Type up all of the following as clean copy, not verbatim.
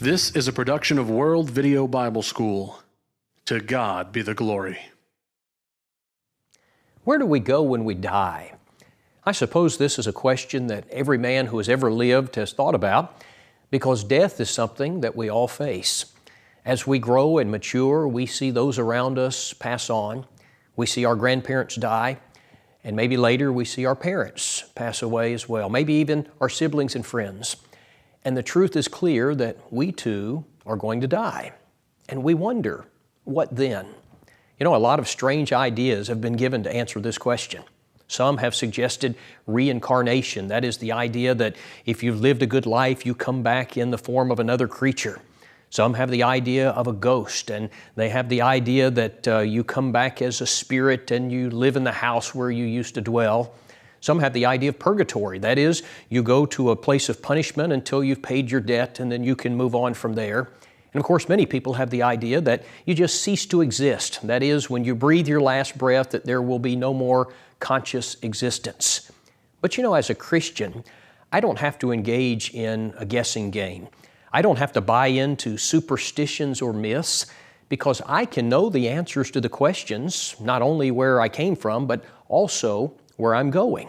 This is a production of World Video Bible School. To God be the glory. Where do we go when we die? I suppose this is a question that every man who has ever lived has thought about, because death is something that we all face. As we grow and mature, we see those around us pass on. We see our grandparents die, and maybe later we see our parents pass away as well, maybe even our siblings and friends. And the truth is clear that we too are going to die. And we wonder, what then? You know, a lot of strange ideas have been given to answer this question. Some have suggested reincarnation. That is the idea that if you've lived a good life, you come back in the form of another creature. Some have the idea of a ghost, and they have the idea that you come back as a spirit and you live in the house where you used to dwell. Some have the idea of purgatory. That is, you go to a place of punishment until you've paid your debt, and then you can move on from there. And of course, many people have the idea that you just cease to exist. That is, when you breathe your last breath, that there will be no more conscious existence. But you know, as a Christian, I don't have to engage in a guessing game. I don't have to buy into superstitions or myths, because I can know the answers to the questions, not only where I came from, but also where I'm going.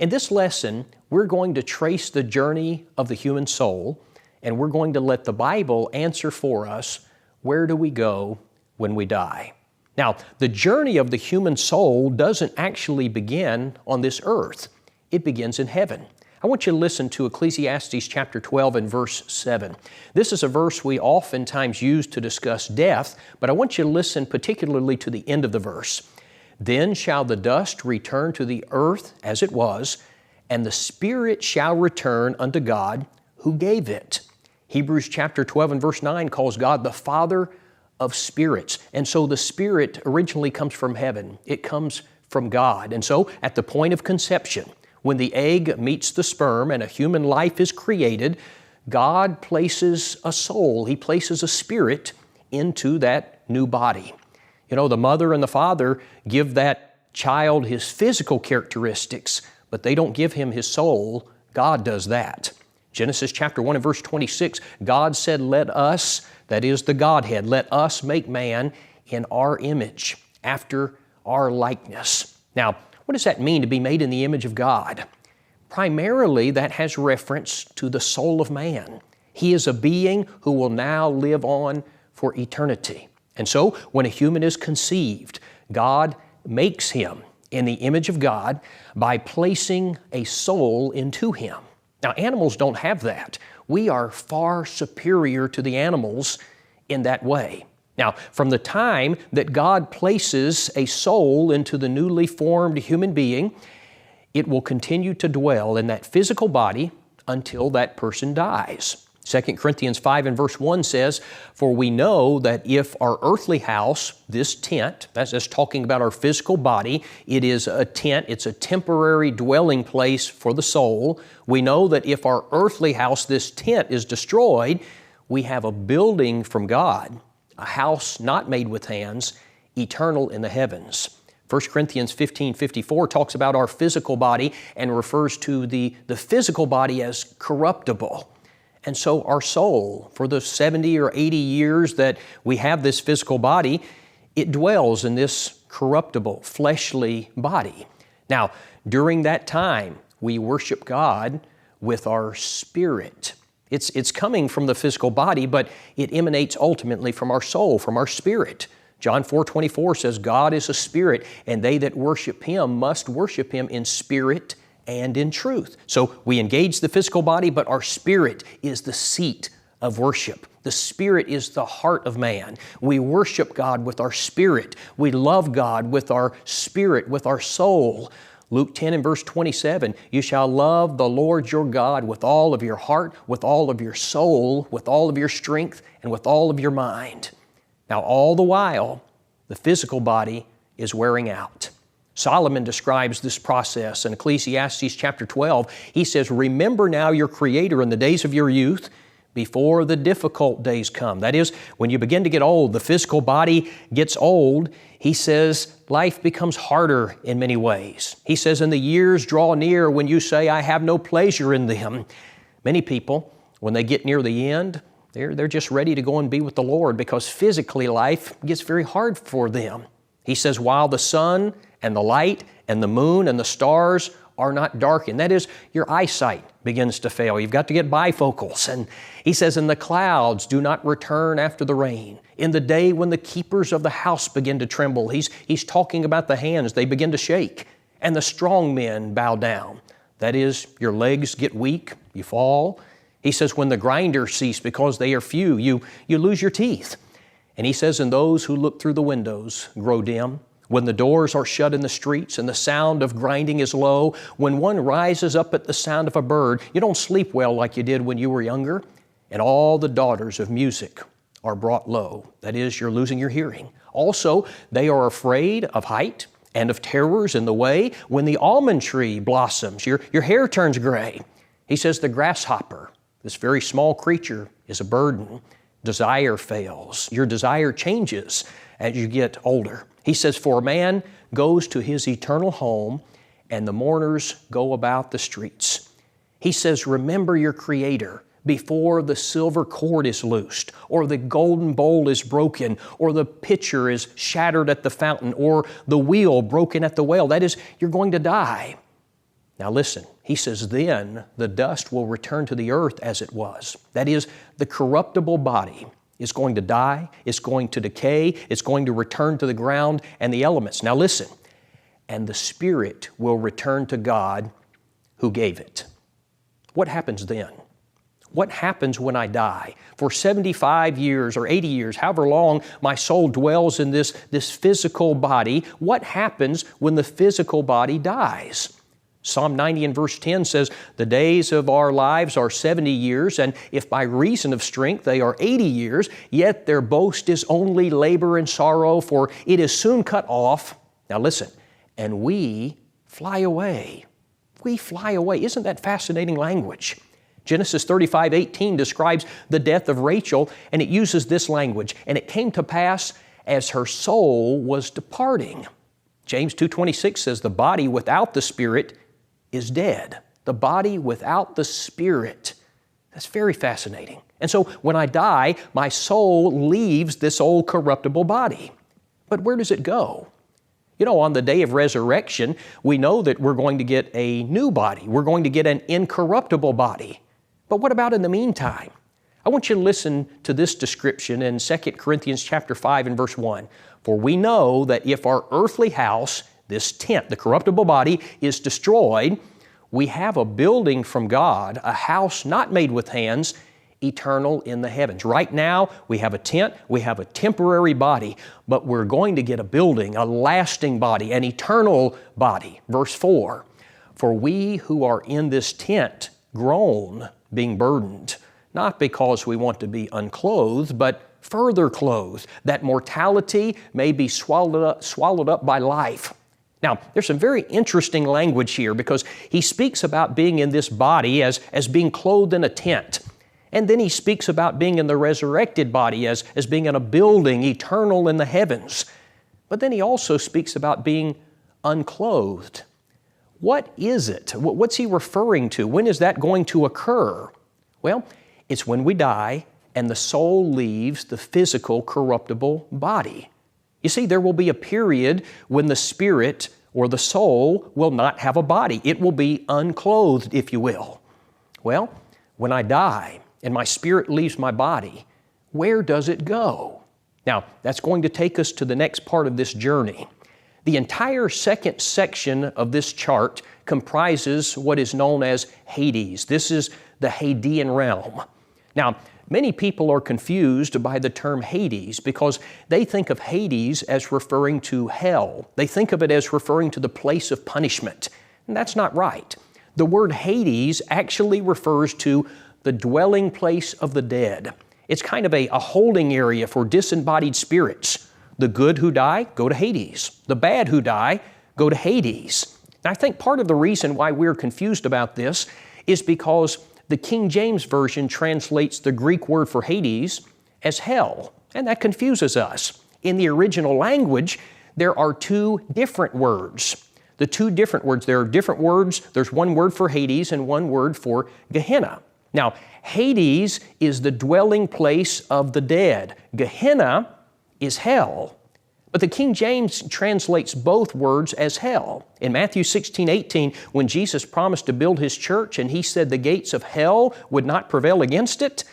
In this lesson, we're going to trace the journey of the human soul, and we're going to let the Bible answer for us, where do we go when we die? Now, the journey of the human soul doesn't actually begin on this earth. It begins in heaven. I want you to listen to Ecclesiastes chapter 12 and verse 7. This is a verse we oftentimes use to discuss death, but I want you to listen particularly to the end of the verse. Then shall the dust return to the earth as it was, and the spirit shall return unto God who gave it. Hebrews chapter 12 and verse 9 calls God the Father of spirits. And so the spirit originally comes from heaven. It comes from God. And so at the point of conception, when the egg meets the sperm and a human life is created, God places a soul, He places a spirit into that new body. You know, the mother and the father give that child his physical characteristics, but they don't give him his soul. God does that. Genesis chapter 1 and verse 26, God said, let us, that is the Godhead, let us make man in our image, after our likeness. Now, what does that mean to be made in the image of God? Primarily, that has reference to the soul of man. He is a being who will now live on for eternity. And so, when a human is conceived, God makes him in the image of God by placing a soul into him. Now, animals don't have that. We are far superior to the animals in that way. Now, from the time that God places a soul into the newly formed human being, it will continue to dwell in that physical body until that person dies. 2 Corinthians 5 and verse 1 says, for we know that if our earthly house, this tent, that's talking about our physical body, it is a tent, it's a temporary dwelling place for the soul. We know that if our earthly house, this tent, is destroyed, we have a building from God, a house not made with hands, eternal in the heavens. 1 Corinthians 15:54 talks about our physical body and refers to the physical body as corruptible. And so our soul, for the 70 or 80 years that we have this physical body, it dwells in this corruptible, fleshly body. Now, during that time, we worship God with our spirit. It's coming from the physical body, but it emanates ultimately from our soul, from our spirit. John 4:24 says, God is a spirit, and they that worship Him must worship Him in spirit and in truth. So we engage the physical body, but our spirit is the seat of worship. The spirit is the heart of man. We worship God with our spirit. We love God with our spirit, with our soul. Luke 10 and verse 27, you shall love the Lord your God with all of your heart, with all of your soul, with all of your strength, and with all of your mind. Now, all the while, the physical body is wearing out. Solomon describes this process in Ecclesiastes chapter 12. He says, remember now your Creator in the days of your youth, before the difficult days come. That is, when you begin to get old, the physical body gets old. He says life becomes harder in many ways. He says, and the years draw near when you say, I have no pleasure in them. Many people, when they get near the end, They're just ready to go and be with the Lord because physically life gets very hard for them. He says, while the sun and the light and the moon and the stars are not darkened. That is, your eyesight begins to fail. You've got to get bifocals. And he says, and the clouds do not return after the rain. In the day when the keepers of the house begin to tremble. He's talking about the hands. They begin to shake. And the strong men bow down. That is, your legs get weak. You fall. He says, when the grinders cease because they are few, you lose your teeth. And he says, and those who look through the windows grow dim. When the doors are shut in the streets and the sound of grinding is low, when one rises up at the sound of a bird, you don't sleep well like you did when you were younger. And all the daughters of music are brought low. That is, you're losing your hearing. Also, they are afraid of height and of terrors in the way. When the almond tree blossoms, your hair turns gray. He says the grasshopper, this very small creature, is a burden. Desire fails. Your desire changes as you get older. He says, for a man goes to his eternal home, and the mourners go about the streets. He says, remember your Creator before the silver cord is loosed, or the golden bowl is broken, or the pitcher is shattered at the fountain, or the wheel broken at the well. That is, you're going to die. Now listen, he says, then the dust will return to the earth as it was. That is, the corruptible body is going to die, it's going to decay, it's going to return to the ground and the elements. Now listen, and the spirit will return to God who gave it. What happens then? What happens when I die? For 75 years or 80 years, however long my soul dwells in this physical body, what happens when the physical body dies? Psalm 90 and verse 10 says, the days of our lives are 70 years, and if by reason of strength they are 80 years, yet their boast is only labor and sorrow, for it is soon cut off. Now listen, and we fly away. We fly away. Isn't that fascinating language? Genesis 35:18 describes the death of Rachel, and it uses this language, and it came to pass as her soul was departing. James 2:26 says, the body without the spirit is dead. The body without the spirit. That's very fascinating. And so when I die, my soul leaves this old corruptible body. But where does it go? You know, on the day of resurrection, we know that we're going to get a new body. We're going to get an incorruptible body. But what about in the meantime? I want you to listen to this description in 2 Corinthians chapter 5 and verse 1. For we know that if our earthly house, this tent, the corruptible body, is destroyed, we have a building from God, a house not made with hands, eternal in the heavens. Right now, we have a tent, we have a temporary body, but we're going to get a building, a lasting body, an eternal body. Verse 4, for we who are in this tent groan, being burdened, not because we want to be unclothed, but further clothed, that mortality may be swallowed up by life. Now, there's some very interesting language here because he speaks about being in this body as being clothed in a tent. And then he speaks about being in the resurrected body as being in a building eternal in the heavens. But then he also speaks about being unclothed. What is it? What's he referring to? When is that going to occur? Well, it's when we die and the soul leaves the physical corruptible body. You see, there will be a period when the spirit or the soul will not have a body. It will be unclothed, if you will. Well, when I die and my spirit leaves my body, where does it go? Now, that's going to take us to the next part of this journey. The entire second section of this chart comprises what is known as Hades. This is the Hadean realm. Now, many people are confused by the term Hades because they think of Hades as referring to hell. They think of it as referring to the place of punishment. And that's not right. The word Hades actually refers to the dwelling place of the dead. It's kind of a holding area for disembodied spirits. The good who die go to Hades. The bad who die go to Hades. And I think part of the reason why we're confused about this is because the King James Version translates the Greek word for Hades as hell, and that confuses us. In the original language, there are two different words. There are different words. There's one word for Hades and one word for Gehenna. Now, Hades is the dwelling place of the dead. Gehenna is hell. But the King James translates both words as hell. In Matthew 16:18, when Jesus promised to build His church and He said the gates of hell would not prevail against it,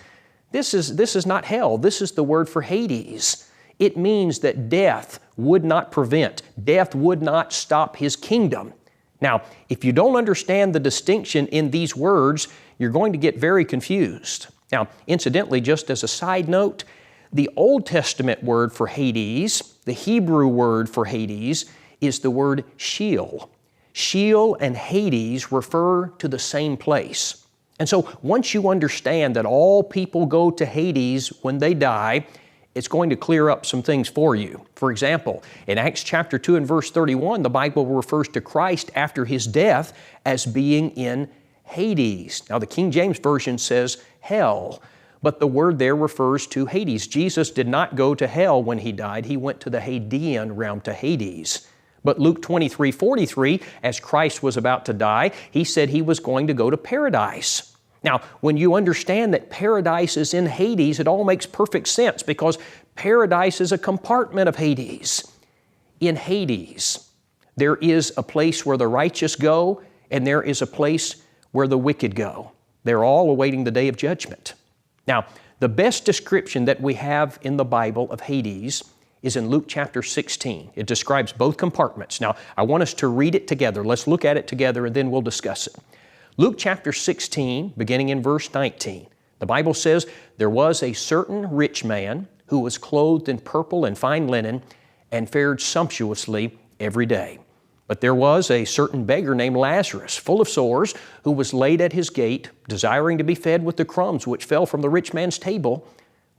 this is not hell. This is the word for Hades. It means that death would not prevent, death would not stop His kingdom. Now, if you don't understand the distinction in these words, you're going to get very confused. Now, incidentally, just as a side note, the Old Testament word for Hades, the Hebrew word for Hades, is the word Sheol. Sheol and Hades refer to the same place. And so once you understand that all people go to Hades when they die, it's going to clear up some things for you. For example, in Acts chapter 2 and verse 31, the Bible refers to Christ after His death as being in Hades. Now the King James Version says hell, but the word there refers to Hades. Jesus did not go to hell when He died. He went to the Hadean realm, to Hades. But Luke 23:43, as Christ was about to die, He said He was going to go to paradise. Now, when you understand that paradise is in Hades, it all makes perfect sense because paradise is a compartment of Hades. In Hades, there is a place where the righteous go, and there is a place where the wicked go. They're all awaiting the day of judgment. Now, the best description that we have in the Bible of Hades is in Luke chapter 16. It describes both compartments. Now, I want us to read it together. Let's look at it together and then we'll discuss it. Luke chapter 16, beginning in verse 19. The Bible says, "There was a certain rich man who was clothed in purple and fine linen and fared sumptuously every day. But there was a certain beggar named Lazarus, full of sores, who was laid at his gate, desiring to be fed with the crumbs which fell from the rich man's table.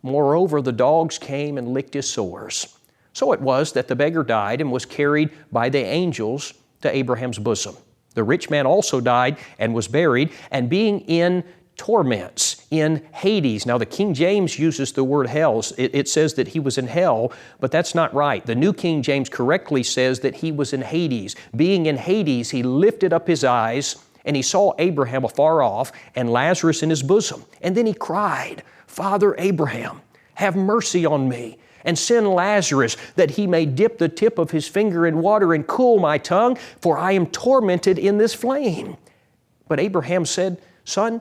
Moreover, the dogs came and licked his sores. So it was that the beggar died and was carried by the angels to Abraham's bosom. The rich man also died and was buried, and being in torments in Hades." Now the King James uses the word hell. It says that he was in hell, but that's not right. The New King James correctly says that he was in Hades. Being in Hades, he lifted up his eyes and he saw Abraham afar off and Lazarus in his bosom. And then he cried, "Father Abraham, have mercy on me, and send Lazarus that he may dip the tip of his finger in water and cool my tongue, for I am tormented in this flame." But Abraham said, "Son,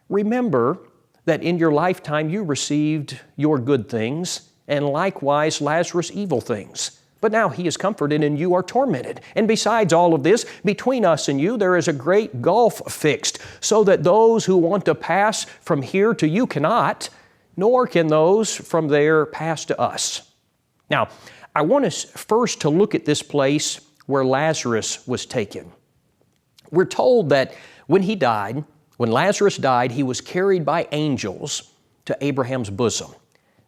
remember that in your lifetime you received your good things, and likewise Lazarus evil things. But now he is comforted and you are tormented. And besides all of this, between us and you there is a great gulf fixed, so that those who want to pass from here to you cannot, nor can those from there pass to us." Now, I want us first to look at this place where Lazarus was taken. We're told that when Lazarus died, he was carried by angels to Abraham's bosom.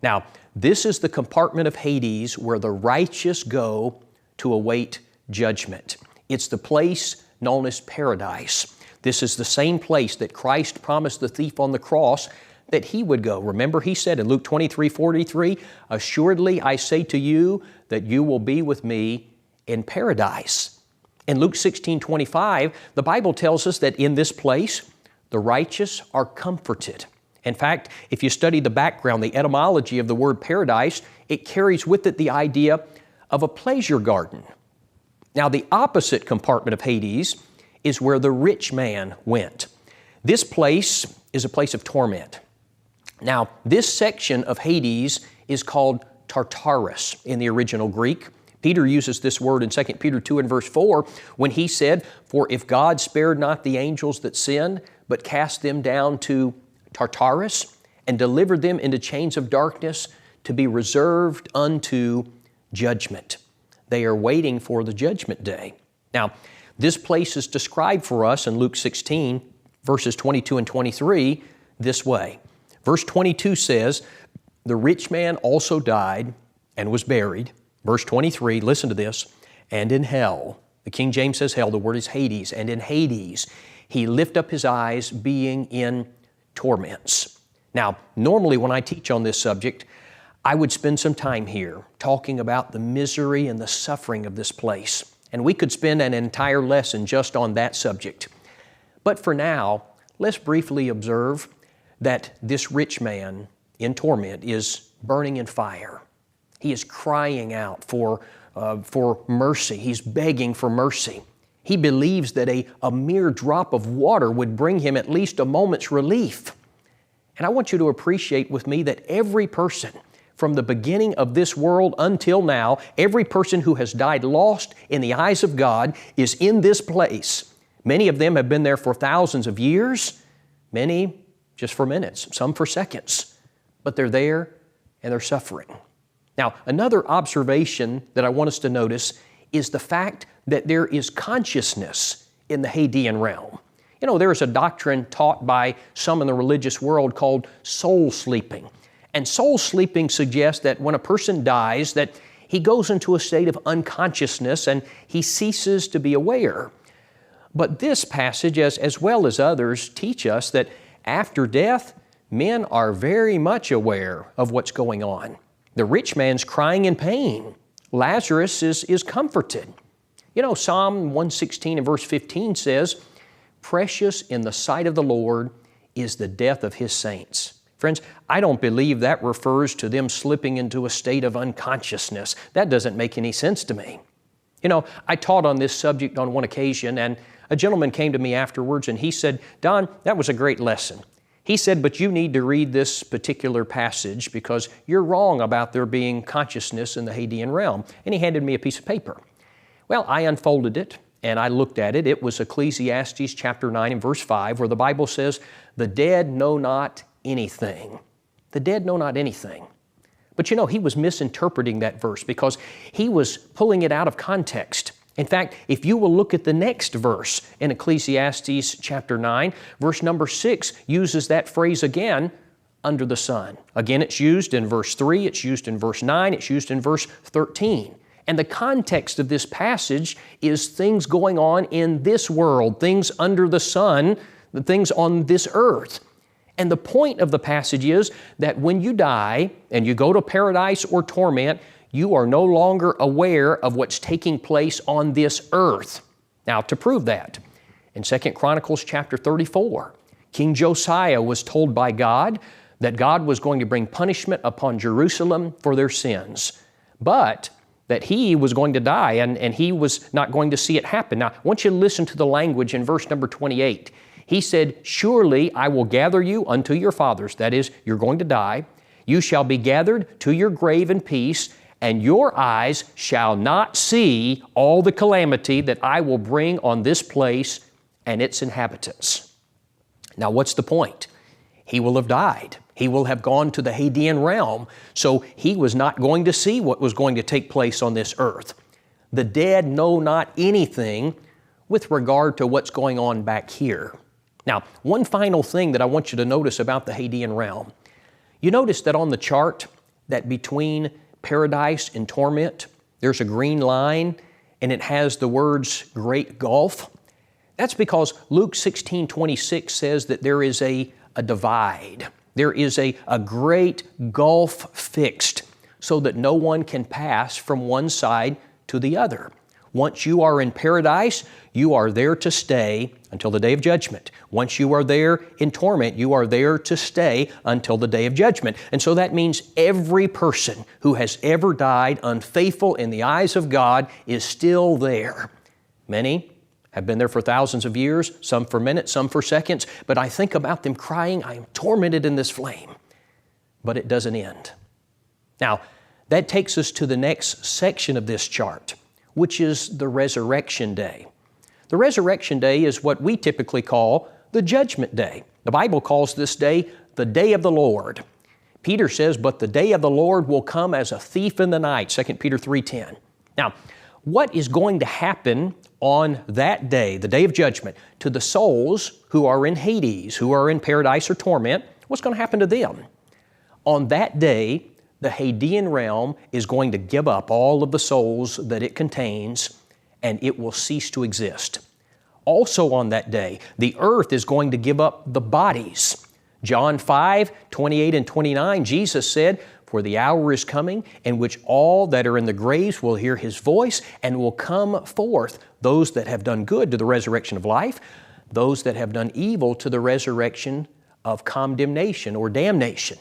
Now, this is the compartment of Hades where the righteous go to await judgment. It's the place known as paradise. This is the same place that Christ promised the thief on the cross that he would go. Remember, he said in Luke 23:43, "Assuredly I say to you that you will be with me in paradise." In Luke 16:25, the Bible tells us that in this place, the righteous are comforted. In fact, if you study the background, the etymology of the word paradise, it carries with it the idea of a pleasure garden. Now, the opposite compartment of Hades is where the rich man went. This place is a place of torment. Now, this section of Hades is called Tartarus in the original Greek. Peter uses this word in 2 Peter 2 and verse 4 when he said, "For if God spared not the angels that sinned, but cast them down to Tartarus and delivered them into chains of darkness to be reserved unto judgment." They are waiting for the judgment day. Now, this place is described for us in Luke 16, verses 22 and 23 this way. Verse 22 says, "The rich man also died and was buried." Verse 23, listen to this, "And in hell," the King James says hell, the word is Hades, "and in Hades he lift up his eyes, being in torments." Now, normally when I teach on this subject, I would spend some time here talking about the misery and the suffering of this place. And we could spend an entire lesson just on that subject. But for now, let's briefly observe that this rich man in torment is burning in fire. He is crying out for mercy. He's begging for mercy. He believes that a mere drop of water would bring him at least a moment's relief. And I want you to appreciate with me that every person from the beginning of this world until now, every person who has died lost in the eyes of God is in this place. Many of them have been there for thousands of years, many just for minutes, some for seconds. But they're there and they're suffering. Now, another observation that I want us to notice is the fact that there is consciousness in the Hadean realm. You know, there is a doctrine taught by some in the religious world called soul sleeping. And soul sleeping suggests that when a person dies, that he goes into a state of unconsciousness and he ceases to be aware. But this passage, as well as others, teach us that after death, men are very much aware of what's going on. The rich man's crying in pain. Lazarus is comforted. You know, Psalm 116 and verse 15 says, "Precious in the sight of the Lord is the death of His saints." Friends, I don't believe that refers to them slipping into a state of unconsciousness. That doesn't make any sense to me. You know, I taught on this subject on one occasion, and a gentleman came to me afterwards and he said, "Don, that was a great lesson." He said, "But you need to read this particular passage because you're wrong about there being consciousness in the Hadean realm." And he handed me a piece of paper. Well, I unfolded it and I looked at it. It was Ecclesiastes chapter 9 and verse 5, where the Bible says, "The dead know not anything." The dead know not anything. But you know, he was misinterpreting that verse because he was pulling it out of context. In fact, if you will look at the next verse in Ecclesiastes chapter 9, verse number 6 uses that phrase again, "under the sun." Again, it's used in verse 3, it's used in verse 9, it's used in verse 13. And the context of this passage is things going on in this world, things under the sun, the things on this earth. And the point of the passage is that when you die and you go to paradise or torment, you are no longer aware of what's taking place on this earth. Now, to prove that, in 2 Chronicles chapter 34, King Josiah was told by God that God was going to bring punishment upon Jerusalem for their sins, but that he was going to die and he was not going to see it happen. Now, I want you to listen to the language in verse number 28. He said, "Surely I will gather you unto your fathers." That is, you're going to die. "You shall be gathered to your grave in peace, and your eyes shall not see all the calamity that I will bring on this place and its inhabitants." Now, what's the point? He will have died. He will have gone to the Hadean realm, so he was not going to see what was going to take place on this earth. The dead know not anything with regard to what's going on back here. Now, one final thing that I want you to notice about the Hadean realm. You notice that on the chart that between paradise and torment, there's a green line and it has the words great gulf. That's because Luke 16:26 says that there is a divide. There is a great gulf fixed so that no one can pass from one side to the other. Once you are in paradise, you are there to stay until the day of judgment. Once you are there in torment, you are there to stay until the day of judgment. And so that means every person who has ever died unfaithful in the eyes of God is still there. Many have been there for thousands of years, some for minutes, some for seconds, but I think about them crying, "I am tormented in this flame." But it doesn't end. Now, that takes us to the next section of this chart, which is the resurrection day. The resurrection day is what we typically call the judgment day. The Bible calls this day the day of the Lord. Peter says, "But the day of the Lord will come as a thief in the night," 2 Peter 3:10. Now, what is going to happen on that day, the day of judgment, to the souls who are in Hades, who are in paradise or torment? What's going to happen to them? On that day, the Hadean realm is going to give up all of the souls that it contains, and it will cease to exist. Also on that day, the earth is going to give up the bodies. John 5:28 and 29, Jesus said, "For the hour is coming in which all that are in the graves will hear His voice and will come forth, those that have done good to the resurrection of life, those that have done evil to the resurrection of condemnation or damnation.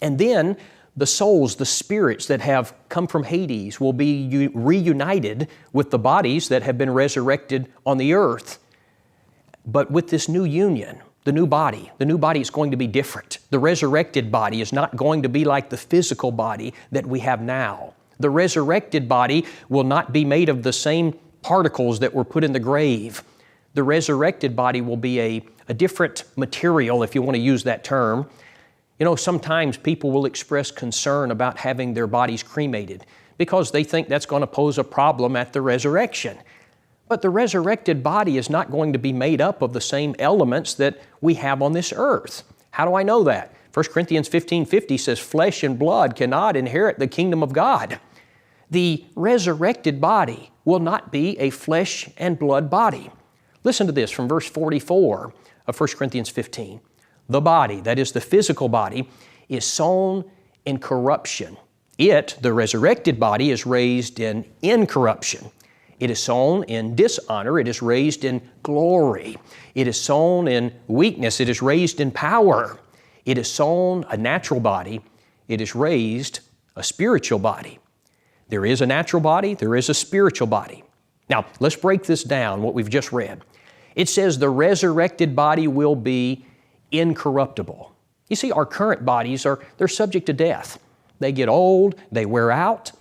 And then the souls, the spirits that have come from Hades will be reunited with the bodies that have been resurrected on the earth. But with this new union, the new body is going to be different. The resurrected body is not going to be like the physical body that we have now. The resurrected body will not be made of the same particles that were put in the grave. The resurrected body will be a different material, if you want to use that term. You know, sometimes people will express concern about having their bodies cremated because they think that's going to pose a problem at the resurrection. But the resurrected body is not going to be made up of the same elements that we have on this earth. How do I know that? 1 Corinthians 15:50 says, "Flesh and blood cannot inherit the kingdom of God." The resurrected body will not be a flesh and blood body. Listen to this from verse 44 of 1 Corinthians 15. The body, that is the physical body, is sown in corruption. It, the resurrected body, is raised in incorruption. It is sown in dishonor. It is raised in glory. It is sown in weakness. It is raised in power. It is sown a natural body. It is raised a spiritual body. There is a natural body. There is a spiritual body. Now, let's break this down, what we've just read. It says the resurrected body will be incorruptible. You see, our current bodies they're subject to death. They get old, they wear out,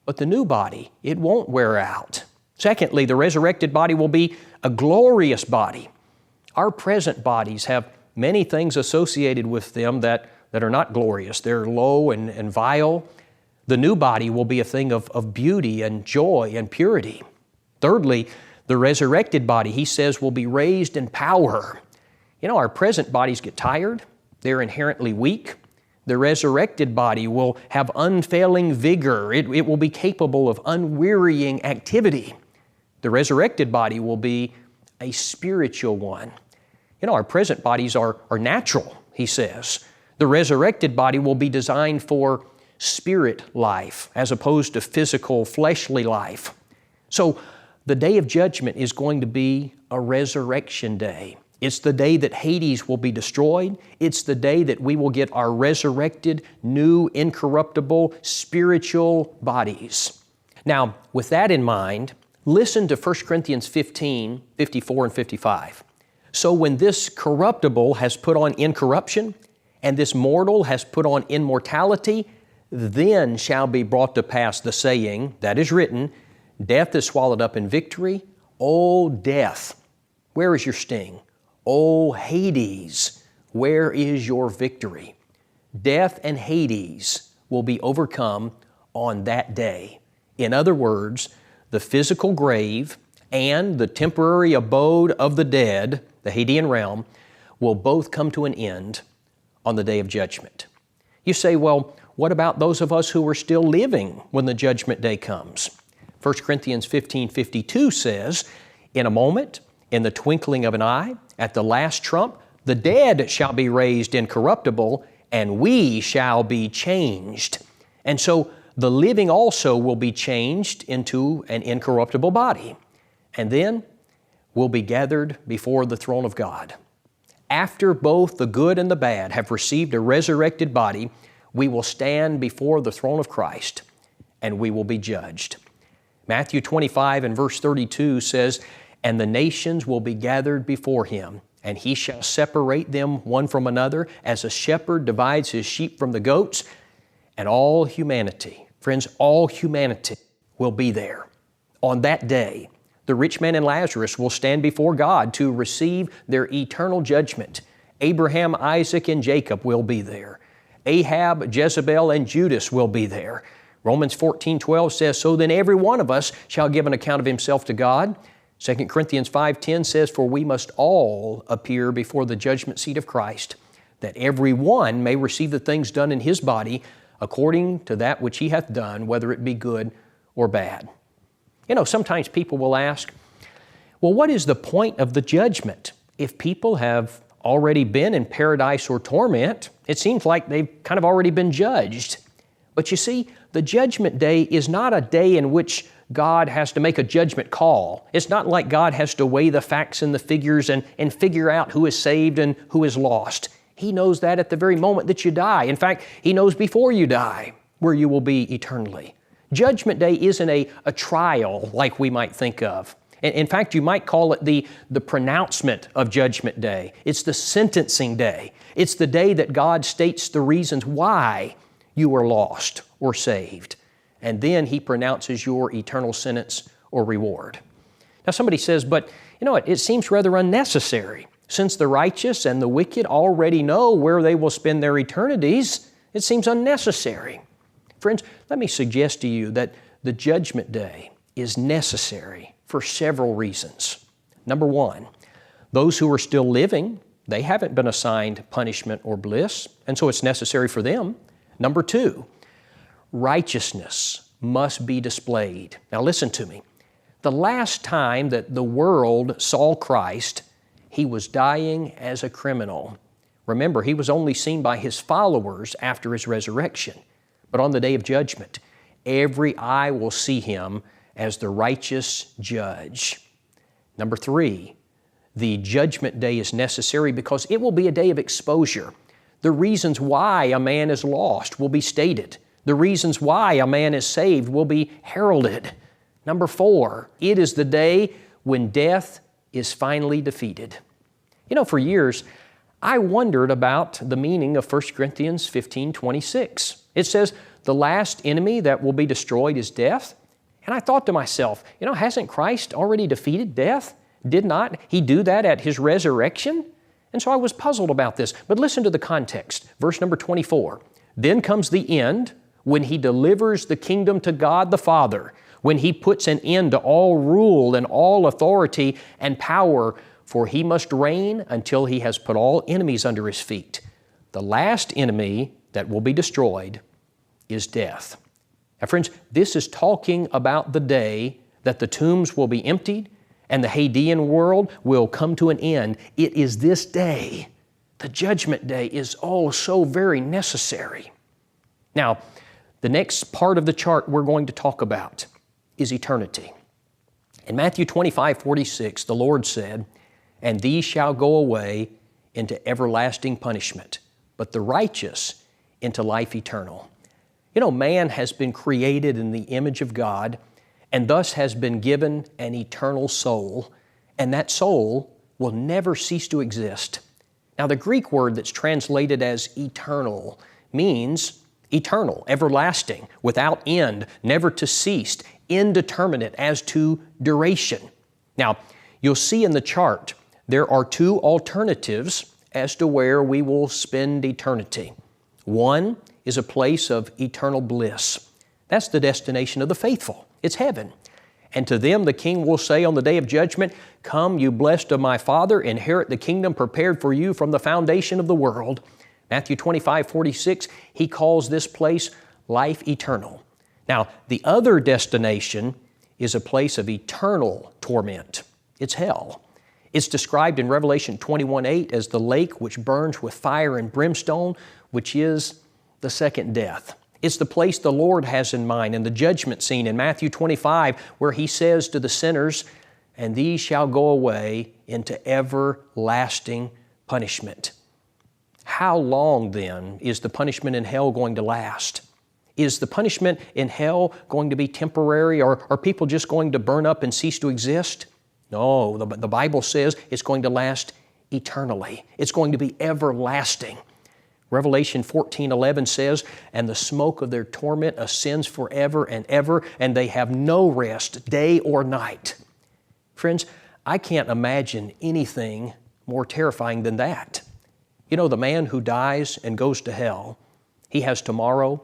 but the new body, it won't wear out. Secondly, the resurrected body will be a glorious body. Our present bodies have many things associated with them that are not glorious. They're low and vile. The new body will be a thing of beauty and joy and purity. Thirdly, the resurrected body, he says, will be raised in power. You know, our present bodies get tired. They're inherently weak. The resurrected body will have unfailing vigor. It will be capable of unwearying activity. The resurrected body will be a spiritual one. You know, our present bodies are natural, he says. The resurrected body will be designed for spirit life as opposed to physical, fleshly life. So the day of judgment is going to be a resurrection day. It's the day that Hades will be destroyed. It's the day that we will get our resurrected, new, incorruptible, spiritual bodies. Now, with that in mind, listen to 1 Corinthians 15, 54 and 55. So when this corruptible has put on incorruption, and this mortal has put on immortality, then shall be brought to pass the saying that is written, death is swallowed up in victory. O death, where is your sting? O Hades, where is your victory? Death and Hades will be overcome on that day. In other words, the physical grave and the temporary abode of the dead, the Hadean realm, will both come to an end on the day of judgment. You say, well, what about those of us who are still living when the judgment day comes? 1 Corinthians 15:52 says, in a moment, in the twinkling of an eye, at the last trump, the dead shall be raised incorruptible, and we shall be changed. And so the living also will be changed into an incorruptible body. And then we'll be gathered before the throne of God. After both the good and the bad have received a resurrected body, we will stand before the throne of Christ, and we will be judged. Matthew 25 and verse 32 says, and the nations will be gathered before Him, and He shall separate them one from another, as a shepherd divides his sheep from the goats. And all humanity, friends, all humanity will be there. On that day, the rich man and Lazarus will stand before God to receive their eternal judgment. Abraham, Isaac, and Jacob will be there. Ahab, Jezebel, and Judas will be there. Romans 14:12 says, so then every one of us shall give an account of himself to God. 2 Corinthians 5:10 says, for we must all appear before the judgment seat of Christ, that every one may receive the things done in his body according to that which he hath done, whether it be good or bad. You know, sometimes people will ask, well, what is the point of the judgment? If people have already been in paradise or torment, it seems like they've kind of already been judged. But you see, the judgment day is not a day in which God has to make a judgment call. It's not like God has to weigh the facts and the figures and figure out who is saved and who is lost. He knows that at the very moment that you die. In fact, He knows before you die where you will be eternally. Judgment Day isn't a trial like we might think of. In fact, you might call it the pronouncement of Judgment Day. It's the sentencing day. It's the day that God states the reasons why you were lost or saved. And then He pronounces your eternal sentence or reward. Now somebody says, but you know what, it seems rather unnecessary. Since the righteous and the wicked already know where they will spend their eternities, it seems unnecessary. Friends, let me suggest to you that the Judgment Day is necessary for several reasons. Number one, those who are still living, they haven't been assigned punishment or bliss, and so it's necessary for them. Number two, righteousness must be displayed. Now listen to me. The last time that the world saw Christ, He was dying as a criminal. Remember, He was only seen by His followers after His resurrection. But on the day of judgment, every eye will see Him as the righteous judge. Number three, the Judgment Day is necessary because it will be a day of exposure. The reasons why a man is lost will be stated. The reasons why a man is saved will be heralded. Number four, it is the day when death is finally defeated. You know, for years, I wondered about the meaning of 1 Corinthians 15:26. It says, the last enemy that will be destroyed is death. And I thought to myself, you know, hasn't Christ already defeated death? Did not He do that at His resurrection? And so I was puzzled about this. But listen to the context. Verse number 24. Then comes the end when He delivers the kingdom to God the Father, when He puts an end to all rule and all authority and power, for He must reign until He has put all enemies under His feet. The last enemy that will be destroyed is death. Now friends, this is talking about the day that the tombs will be emptied and the Hadean world will come to an end. It is this day. The Judgment Day is oh so very necessary. Now, the next part of the chart we're going to talk about is eternity. In Matthew 25:46, the Lord said, and these shall go away into everlasting punishment, but the righteous into life eternal. You know, man has been created in the image of God and thus has been given an eternal soul, and that soul will never cease to exist. Now, the Greek word that's translated as eternal means eternal, everlasting, without end, never to cease, indeterminate as to duration. Now, you'll see in the chart there are two alternatives as to where we will spend eternity. One is a place of eternal bliss. That's the destination of the faithful. It's heaven. And to them the King will say on the day of judgment, come, you blessed of my Father, inherit the kingdom prepared for you from the foundation of the world. Matthew 25:46, He calls this place life eternal. Now, the other destination is a place of eternal torment. It's hell. It's described in Revelation 21:8 as the lake which burns with fire and brimstone, which is the second death. It's the place the Lord has in mind in the judgment scene in Matthew 25, where He says to the sinners, and these shall go away into everlasting punishment. How long then is the punishment in hell going to last? Is the punishment in hell going to be temporary, or are people just going to burn up and cease to exist? No, the Bible says it's going to last eternally. It's going to be everlasting. Revelation 14:11 says, and the smoke of their torment ascends forever and ever, and they have no rest day or night. Friends, I can't imagine anything more terrifying than that. You know, the man who dies and goes to hell, he has tomorrow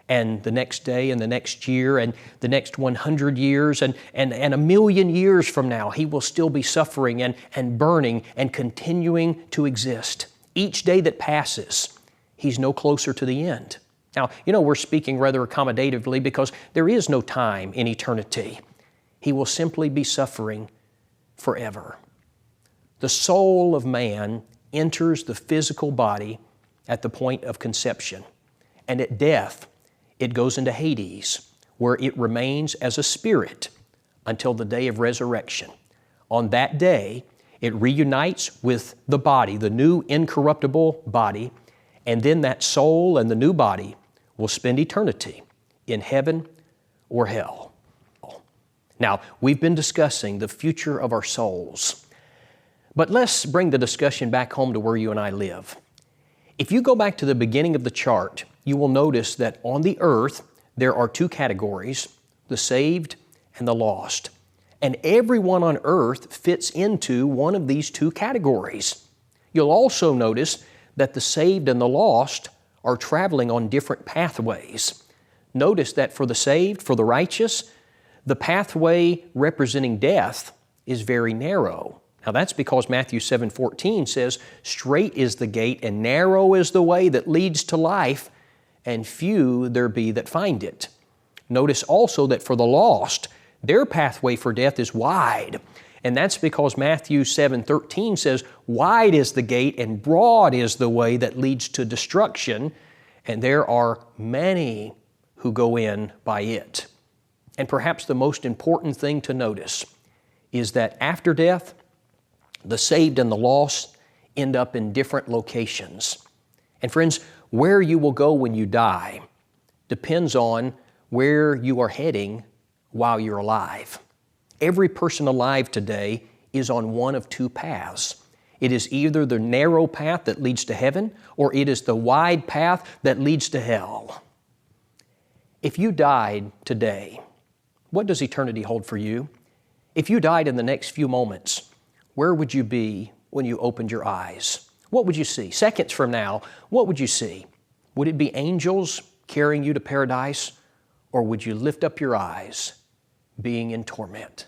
and the next day and the next year and the next 100 years and a million years from now, he will still be suffering and burning and continuing to exist. Each day that passes, he's no closer to the end. Now, you know, we're speaking rather accommodatively because there is no time in eternity. He will simply be suffering forever. The soul of man enters the physical body at the point of conception, and at death, it goes into Hades, where it remains as a spirit until the day of resurrection. On that day, It reunites with the body, the new incorruptible body, and then that soul and the new body will spend eternity in heaven or hell. Now, we've been discussing the future of our souls, but let's bring the discussion back home to where you and I live. If you go back to the beginning of the chart, you will notice that on the earth there are two categories, the saved and the lost. And everyone on earth fits into one of these two categories. You'll also notice that the saved and the lost are traveling on different pathways. Notice that for the saved, for the righteous, the pathway representing death is very narrow. Now that's because Matthew 7:14 says, "Straight is the gate and narrow is the way that leads to life, and few there be that find it." Notice also that for the lost, their pathway for death is wide. And that's because Matthew 7:13 says, "Wide is the gate and broad is the way that leads to destruction, and there are many who go in by it." And perhaps the most important thing to notice is that after death, the saved and the lost end up in different locations. And friends, where you will go when you die depends on where you are heading while you're alive. Every person alive today is on one of two paths. It is either the narrow path that leads to heaven, or it is the wide path that leads to hell. If you died today, what does eternity hold for you? If you died in the next few moments, where would you be when you opened your eyes? What would you see? Seconds from now, what would you see? Would it be angels carrying you to paradise, or would you lift up your eyes being in torment?